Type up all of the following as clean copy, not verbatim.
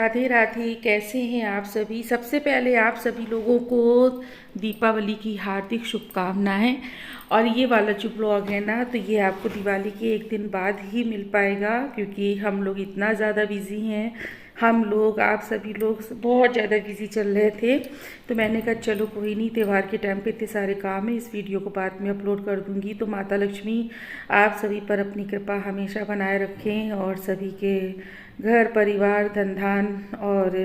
राधे राधे। कैसे हैं आप सभी। सबसे पहले आप सभी लोगों को दीपावली की हार्दिक शुभकामनाएं। और ये वाला जो ब्लॉग है ना, तो ये आपको दिवाली के एक दिन बाद ही मिल पाएगा, क्योंकि हम लोग इतना ज़्यादा बिज़ी हैं। हम लोग, आप सभी लोग बहुत ज़्यादा बिज़ी चल रहे थे, तो मैंने कहा चलो कोई नहीं, त्यौहार के टाइम पे इतने सारे काम है, इस वीडियो को बाद में अपलोड कर दूँगी। तो माता लक्ष्मी आप सभी पर अपनी कृपा हमेशा बनाए रखें और सभी के घर परिवार धन धान और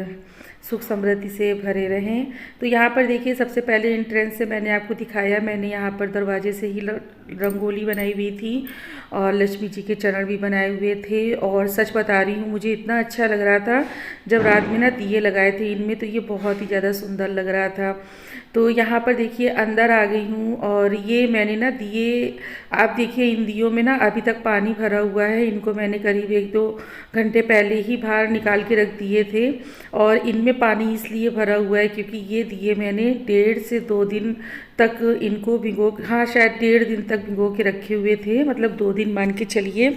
सुख समृद्धि से भरे रहें। तो यहाँ पर देखिए, सबसे पहले एंट्रेंस से मैंने आपको दिखाया, मैंने यहाँ पर दरवाजे से ही रंगोली बनाई हुई थी और लक्ष्मी जी के चरण भी बनाए हुए थे। और सच बता रही हूँ, मुझे इतना अच्छा लग रहा था जब रात में ना दिए लगाए थे इनमें, तो ये बहुत ही ज़्यादा सुंदर लग रहा था। तो यहाँ पर देखिए अंदर आ गई हूँ और ये मैंने ना दिए, आप देखिए इन दियों में ना अभी तक पानी भरा हुआ है। इनको मैंने करीब 1-2 घंटे पहले ही बाहर निकाल के रख दिए थे और इनमें पानी इसलिए भरा हुआ है क्योंकि ये दिए मैंने 1.5 से 2 दिन तक इनको भिगो, हाँ शायद 1.5 दिन तक भिगो के रखे हुए थे, मतलब 2 दिन मान के चलिए।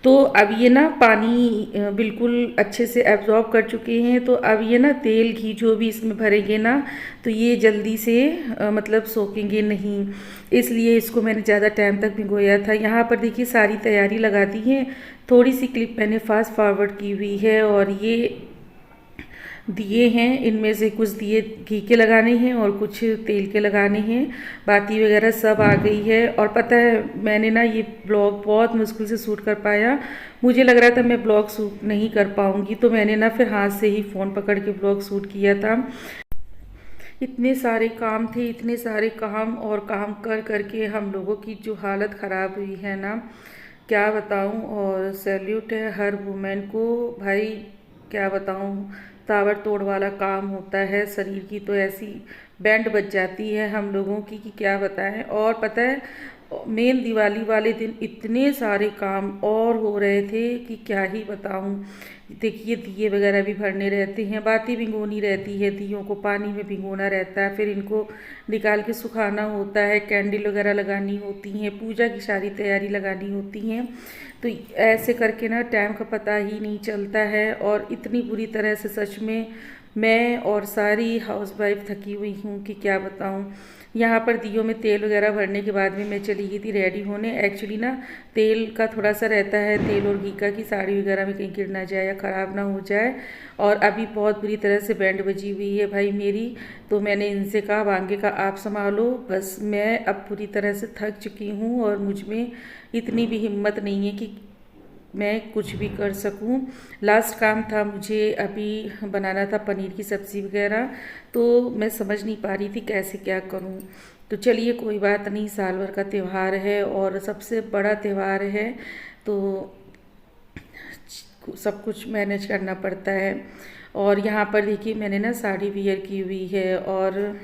तो अब ये ना पानी बिल्कुल अच्छे से एब्जॉर्ब कर चुके हैं। तो अब ये ना तेल घी जो भी इसमें भरेंगे ना, तो ये जल्दी से मतलब सोखेंगे नहीं, इसलिए इसको मैंने ज़्यादा टाइम तक भिगोया था। यहाँ पर देखिए सारी तैयारी लगा दी है, थोड़ी सी क्लिप मैंने फास्ट फॉरवर्ड की हुई है। और ये दिए हैं, इनमें से कुछ दिए घी के लगाने हैं और कुछ तेल के लगाने हैं। बाती वगैरह सब आ गई है। और पता है, मैंने ना ये ब्लॉग बहुत मुश्किल से शूट कर पाया। मुझे लग रहा था मैं ब्लॉग शूट नहीं कर पाऊँगी, तो मैंने ना फिर हाथ से ही फ़ोन पकड़ के ब्लॉग शूट किया था। इतने सारे काम थे, इतने सारे काम, और काम कर करके हम लोगों की जो हालत ख़राब हुई है ना, क्या बताऊं। और सैल्यूट है हर वुमेन को भाई, क्या बताऊं, ताबड़तोड़ वाला काम होता है। शरीर की तो ऐसी बैंड बज जाती है हम लोगों की कि क्या बताएं। और पता है, मेन दिवाली वाले दिन इतने सारे काम और हो रहे थे कि क्या ही बताऊं। देखिए दिए वगैरह भी भरने रहते हैं, बाती भिगोनी रहती है, दियों को पानी में भिगोना रहता है, फिर इनको निकाल के सुखाना होता है, कैंडल वगैरह लगानी होती हैं, पूजा की सारी तैयारी लगानी होती हैं। तो ऐसे करके ना टाइम का पता ही नहीं चलता है। और इतनी बुरी तरह से सच में मैं और सारी हाउसवाइफ थकी हुई हूँ कि क्या बताऊँ। यहाँ पर दियों में तेल वगैरह भरने के बाद में मैं चली गई थी रेडी होने। एक्चुअली ना तेल का थोड़ा सा रहता है, तेल और घी का, कि साड़ी वगैरह में कहीं गिर ना जाए या ख़राब ना हो जाए। और अभी बहुत बुरी तरह से बैंड बजी हुई है भाई मेरी, तो मैंने इनसे कहा वांगे का आप संभालो, बस मैं अब पूरी तरह से थक चुकी हूँ और मुझ में इतनी भी हिम्मत नहीं है कि मैं कुछ भी कर सकूं। लास्ट काम था मुझे अभी बनाना था पनीर की सब्ज़ी वगैरह, तो मैं समझ नहीं पा रही थी कैसे क्या करूं। तो चलिए कोई बात नहीं, साल भर का त्यौहार है और सबसे बड़ा त्यौहार है, तो सब कुछ मैनेज करना पड़ता है। और यहाँ पर देखिए मैंने ना साड़ी वियर की हुई है और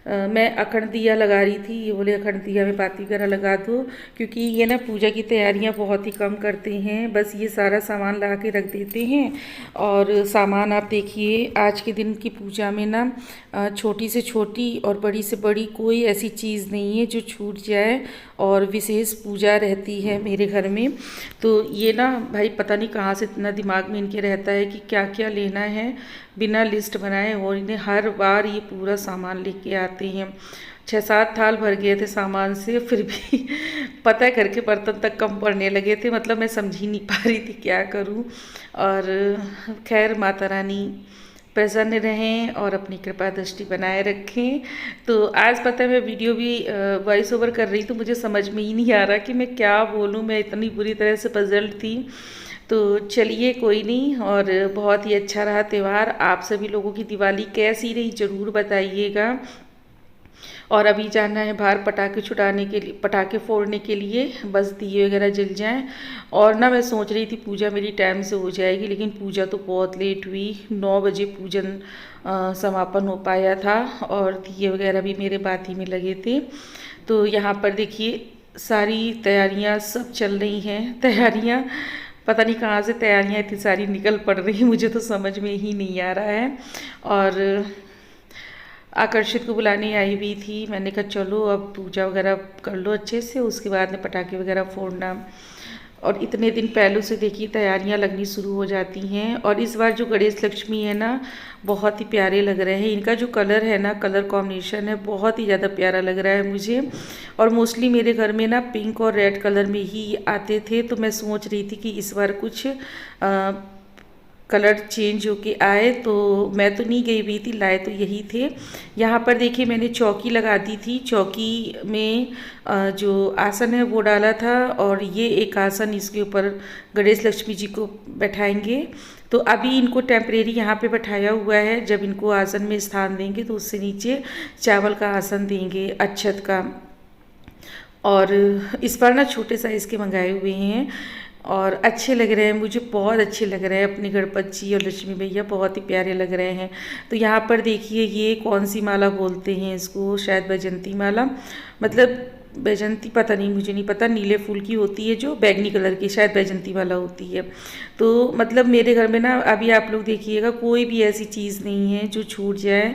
मैं अखंड दिया लगा रही थी। ये बोले अखंड दिया में बाती वगैरह लगा दो, क्योंकि ये ना पूजा की तैयारियां बहुत ही कम करते हैं, बस ये सारा सामान ला के रख देते हैं। और सामान आप देखिए, आज के दिन की पूजा में ना छोटी से छोटी और बड़ी से बड़ी कोई ऐसी चीज़ नहीं है जो छूट जाए, और विशेष पूजा रहती है मेरे घर में। तो ये ना भाई पता नहीं कहाँ से इतना दिमाग में इनके रहता है कि क्या क्या लेना है बिना लिस्ट बनाए, और इन्हें हर बार ये पूरा सामान लेके आते हैं। 6-7 थाल भर गए थे सामान से, फिर भी पता है घर के बर्तन तक कम पड़ने लगे थे, मतलब मैं समझ ही नहीं पा रही थी क्या करूं। और खैर माता रानी प्रसन्न रहें और अपनी कृपा दृष्टि बनाए रखें। तो आज पता है मैं वीडियो भी वॉइस ओवर कर रही, तो मुझे समझ में ही नहीं आ रहा कि मैं क्या बोलूं, मैं इतनी बुरी तरह से पजल्ड थी। तो चलिए कोई नहीं, और बहुत ही अच्छा रहा त्यौहार। आप सभी लोगों की दिवाली कैसी रही ज़रूर बताइएगा। और अभी जाना है बाहर पटाखे छुड़ाने के लिए, पटाखे फोड़ने के लिए, बस दिए वगैरह जल जाएं। और ना मैं सोच रही थी पूजा मेरी टाइम से हो जाएगी, लेकिन पूजा तो बहुत लेट हुई, 9 बजे पूजन समापन हो पाया था और दिए वगैरह भी मेरे बाती में लगे थे। तो यहाँ पर देखिए सारी तैयारियाँ सब चल रही हैं। तैयारियाँ पता नहीं कहाँ से तैयारियाँ इतनी सारी निकल पड़ रही हैं, मुझे तो समझ में ही नहीं आ रहा है। और आकर्षित को बुलाने आई हुई थी, मैंने कहा चलो अब पूजा वगैरह कर लो अच्छे से, उसके बाद में पटाखे वगैरह फोड़ना। और इतने दिन पहलों से देखिए तैयारियां लगनी शुरू हो जाती हैं। और इस बार जो गणेश लक्ष्मी है ना, बहुत ही प्यारे लग रहे हैं। इनका जो कलर है ना, कलर कॉम्बिनेशन है, बहुत ही ज़्यादा प्यारा लग रहा है मुझे। और मोस्टली मेरे घर में ना पिंक और रेड कलर में ही आते थे, तो मैं सोच रही थी कि इस बार कुछ कलर चेंज होके आए। तो मैं तो नहीं गई हुई थी, लाए तो यही थे। यहाँ पर देखिए मैंने चौकी लगा दी थी। चौकी में जो आसन है वो डाला था, और ये एक आसन इसके ऊपर गणेश लक्ष्मी जी को बैठाएंगे। तो अभी इनको टेम्परेरी यहाँ पे बैठाया हुआ है। जब इनको आसन में स्थान देंगे तो उससे नीचे चावल का आसन देंगे, अक्षत का। और इस बार ना छोटे साइज़ के मंगाए हुए हैं और अच्छे लग रहे हैं, मुझे बहुत अच्छे लग रहे हैं। अपने गणपति जी और लक्ष्मी भैया बहुत ही प्यारे लग रहे हैं। तो यहाँ पर देखिए ये कौन सी माला बोलते हैं इसको, शायद बैजंती माला, मतलब बैजंती, पता नहीं, मुझे नहीं पता। नीले फूल की होती है जो बैगनी कलर की, शायद बैजंती वाला होती है। तो मतलब मेरे घर में ना अभी आप लोग देखिएगा कोई भी ऐसी चीज़ नहीं है जो छूट जाए।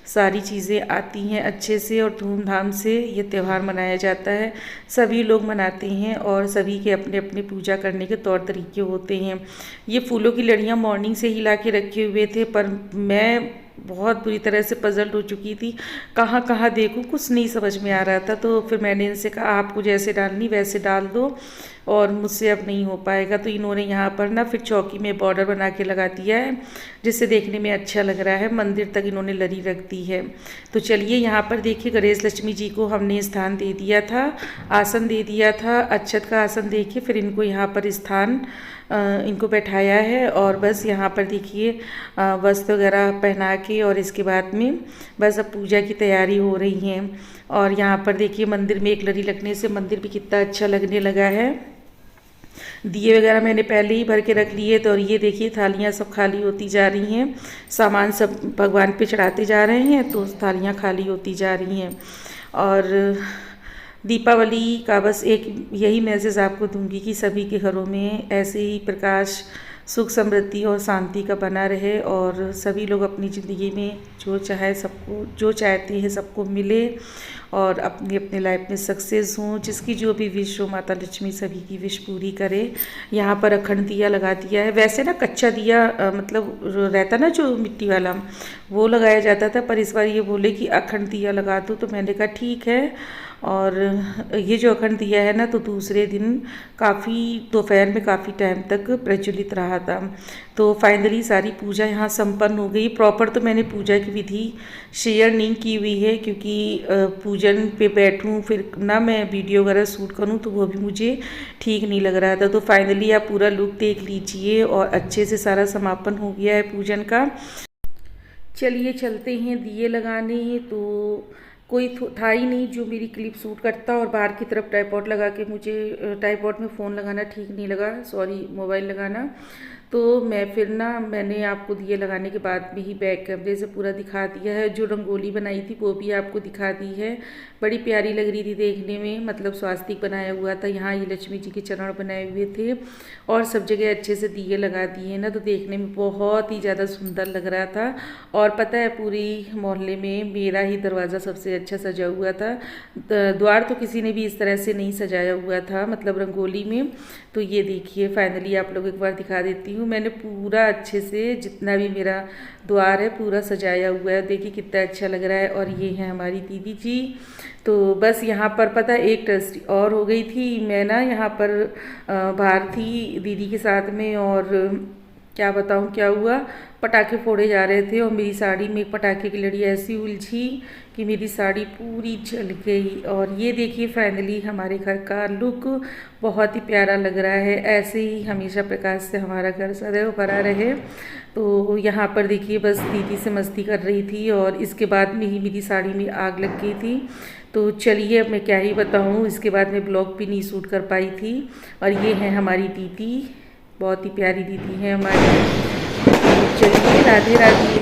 सारी चीज़ें आती हैं अच्छे से और धूमधाम से ये त्यौहार मनाया जाता है। सभी लोग मनाते हैं और सभी के अपने अपने पूजा करने के तौर तरीके होते हैं। ये फूलों की लड़ियाँ मॉर्निंग से ही ला के रखे हुए थे, पर मैं बहुत बुरी तरह से पजल्ड हो चुकी थी, कहाँ कहाँ देखूँ, कुछ नहीं समझ में आ रहा था। तो फिर मैंने इनसे कहा आपको जैसे डालनी वैसे डाल दो, और मुझसे अब नहीं हो पाएगा। तो इन्होंने यहाँ पर ना फिर चौकी में बॉर्डर बना के लगा दिया है, जिससे देखने में अच्छा लग रहा है। मंदिर तक इन्होंने लरी रख दी है। तो चलिए यहाँ पर देखिए गणेश लक्ष्मी जी को हमने स्थान दे दिया था, आसन दे दिया था, अक्षत का आसन दे के फिर इनको यहाँ पर स्थान इनको बैठाया है। और बस यहाँ पर देखिए वस्त्र वगैरह पहना के, और इसके बाद में बस अब पूजा की तैयारी हो रही है। और यहाँ पर देखिए मंदिर में एक लरी लगने से मंदिर भी कितना अच्छा लगने लगा है। दिए वगैरह मैंने पहले ही भर के रख लिए थे। और ये देखिए थालियाँ सब खाली होती जा रही हैं, सामान सब भगवान पे चढ़ाते जा रहे हैं, तो थालियाँ खाली होती जा रही हैं। और दीपावली का बस एक यही मैसेज आपको दूंगी कि सभी के घरों में ऐसे ही प्रकाश, सुख, समृद्धि और शांति का बना रहे, और सभी लोग अपनी ज़िंदगी में जो चाहे सबको, जो चाहते हैं सबको मिले, और अपनी अपनी लाइफ में सक्सेस हों। जिसकी जो भी विश हो माता लक्ष्मी सभी की विश पूरी करे। यहाँ पर अखंड दिया लगा दिया है। वैसे ना कच्चा दिया मतलब रहता ना जो मिट्टी वाला, वो लगाया जाता था, पर इस बार ये बोले कि अखंड दिया लगा दो, तो मैंने कहा ठीक है। और ये जो अखंड दिया है ना, तो दूसरे दिन काफ़ी दोपहर में काफ़ी टाइम तक प्रज्वलित रहा था। तो फाइनली सारी पूजा यहाँ संपन्न हो गई। प्रॉपर तो मैंने पूजा की विधि शेयर नहीं की हुई है, क्योंकि पूजन पे बैठूँ फिर ना मैं वीडियो वगैरह शूट करूँ तो वो भी मुझे ठीक नहीं लग रहा था। तो फाइनली आप पूरा लुक देख लीजिए, और अच्छे से सारा समापन हो गया है पूजन का। चलिए चलते हैं दिए लगाने। तो कोई था ही नहीं जो मेरी क्लिप शूट करता, और बाहर की तरफ ट्राइपॉड लगा के, मुझे ट्राइपॉड में फ़ोन लगाना ठीक नहीं लगा, सॉरी मोबाइल लगाना। तो मैंने आपको दिए लगाने के बाद में ही बैक कैमरे से पूरा दिखा दिया है। जो रंगोली बनाई थी वो भी आपको दिखा दी है। बड़ी प्यारी लग रही थी देखने में, मतलब स्वास्तिक बनाया हुआ था, यहाँ ये लक्ष्मी जी के चरण बनाए हुए थे, और सब जगह अच्छे से दिए लगा दिए ना, तो देखने में बहुत ही ज़्यादा सुंदर लग रहा था। और पता है पूरी मोहल्ले में मेरा ही दरवाज़ा सबसे अच्छा सजा हुआ था। द्वार तो किसी ने भी इस तरह से नहीं सजाया हुआ था, मतलब रंगोली में। तो ये देखिए फाइनली आप लोग एक बार दिखा देती हूँ। मैंने पूरा अच्छे से जितना भी मेरा द्वार है पूरा सजाया हुआ है, देखिए कितना अच्छा लग रहा है। और ये है हमारी दीदी जी। तो बस यहाँ पर पता है एक ट्रस्टी और हो गई थी। मैं ना यहाँ पर बाहर थी दीदी के साथ में, और क्या बताऊँ क्या हुआ, पटाखे फोड़े जा रहे थे, और मेरी साड़ी में एक पटाखे की लड़ी ऐसी उलझी कि मेरी साड़ी पूरी जल गई। और ये देखिए फाइनली हमारे घर का लुक बहुत ही प्यारा लग रहा है। ऐसे ही हमेशा प्रकाश से हमारा घर सदैव भरा रहे। तो यहाँ पर देखिए बस दीदी से मस्ती कर रही थी, और इसके बाद में ही मेरी साड़ी में आग लग गई थी। तो चलिए अब मैं क्या ही बताऊँ, इसके बाद में ब्लॉग भी नहीं शूट कर पाई थी। और ये है हमारी दीदी, बहुत ही प्यारी दीदी है हमारी। चलिए राधे राधे।